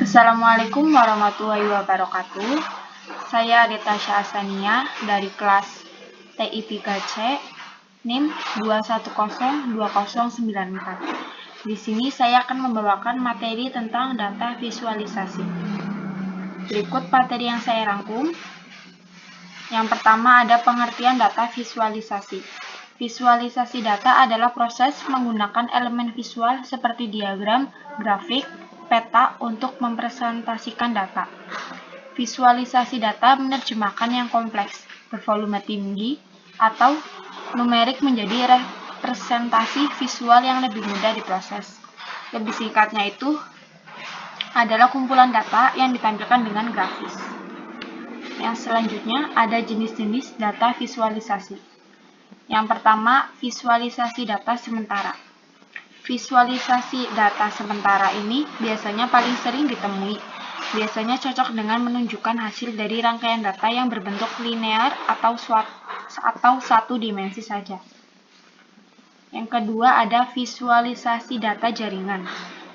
Assalamualaikum warahmatullahi wabarakatuh. Saya Adetasya Asania dari kelas TI 3C, NIM 2102094. Di sini saya akan membawakan materi tentang data visualisasi. Berikut materi yang saya rangkum. Yang pertama ada pengertian data visualisasi. Visualisasi data adalah proses menggunakan elemen visual seperti diagram, grafik, peta untuk mempresentasikan data. Visualisasi data menerjemahkan yang kompleks, bervolume tinggi, atau numerik menjadi representasi visual yang lebih mudah diproses. Lebih singkatnya itu adalah kumpulan data yang ditampilkan dengan grafis. Yang selanjutnya ada jenis-jenis data visualisasi. Yang pertama, visualisasi data sementara. Visualisasi data sementara ini biasanya paling sering ditemui. Biasanya cocok dengan menunjukkan hasil dari rangkaian data yang berbentuk linear atau satu dimensi saja. Yang kedua ada visualisasi data jaringan.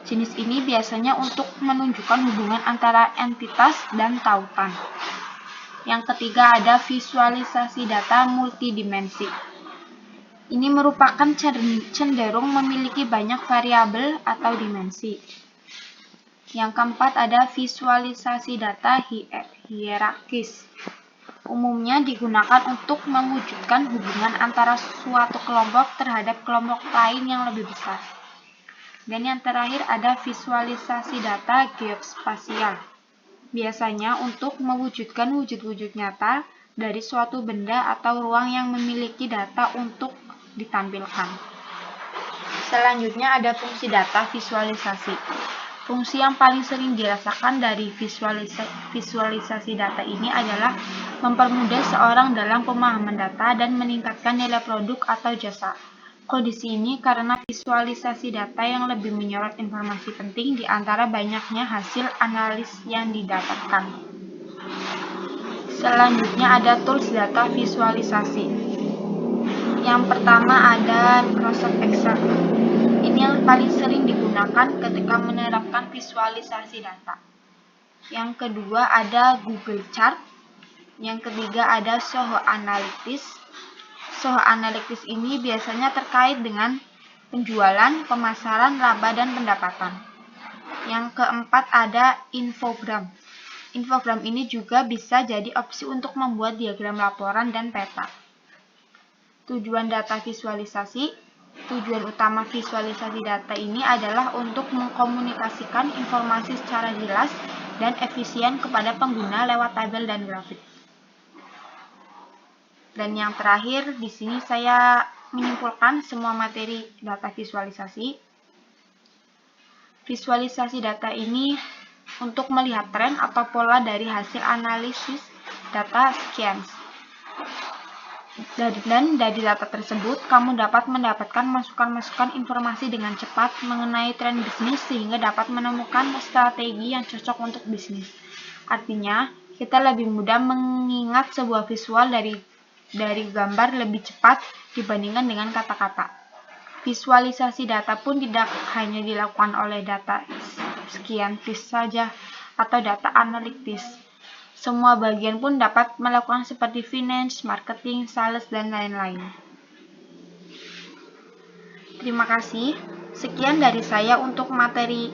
Jenis ini biasanya untuk menunjukkan hubungan antara entitas dan tautan. Yang ketiga ada visualisasi data multidimensi. Ini merupakan cenderung memiliki banyak variabel atau dimensi. Yang keempat ada visualisasi data hierarkis. Umumnya digunakan untuk mewujudkan hubungan antara suatu kelompok terhadap kelompok lain yang lebih besar. Dan yang terakhir ada visualisasi data geospasial. Biasanya untuk mewujudkan wujud-wujud nyata dari suatu benda atau ruang yang memiliki data untuk ditampilkan. Selanjutnya ada fungsi data visualisasi. Fungsi yang paling sering dirasakan dari visualisasi data ini adalah mempermudah seorang dalam pemahaman data dan meningkatkan nilai produk atau jasa. Kondisi ini karena visualisasi data yang lebih menyorot informasi penting di antara banyaknya hasil analis yang didapatkan. Selanjutnya ada tools data visualisasi. Yang pertama ada Microsoft Excel. Ini yang paling sering digunakan ketika menerapkan visualisasi data. Yang kedua ada Google Chart. Yang ketiga ada Zoho Analytics. Zoho Analytics ini biasanya terkait dengan penjualan, pemasaran, laba, dan pendapatan. Yang keempat ada infogram. Infogram ini juga bisa jadi opsi untuk membuat diagram laporan dan peta. Tujuan data visualisasi. Tujuan utama visualisasi data ini adalah untuk mengkomunikasikan informasi secara jelas dan efisien kepada pengguna lewat tabel dan grafik. Dan yang terakhir, di sini saya menyimpulkan semua materi data visualisasi. Visualisasi data ini untuk melihat tren atau pola dari hasil analisis data sekian. Dan dari data tersebut, kamu dapat mendapatkan masukan-masukan informasi dengan cepat mengenai tren bisnis sehingga dapat menemukan strategi yang cocok untuk bisnis. Artinya, kita lebih mudah mengingat sebuah visual dari gambar lebih cepat dibandingkan dengan kata-kata. Visualisasi data pun tidak hanya dilakukan oleh data scientist saja atau data analytics. Semua bagian pun dapat melakukan seperti finance, marketing, sales, dan lain-lain. Terima kasih. Sekian dari saya untuk materi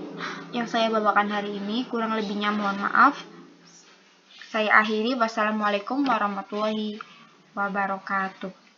yang saya bawakan hari ini. Kurang lebihnya mohon maaf. Saya akhiri. Wassalamualaikum warahmatullahi wabarakatuh.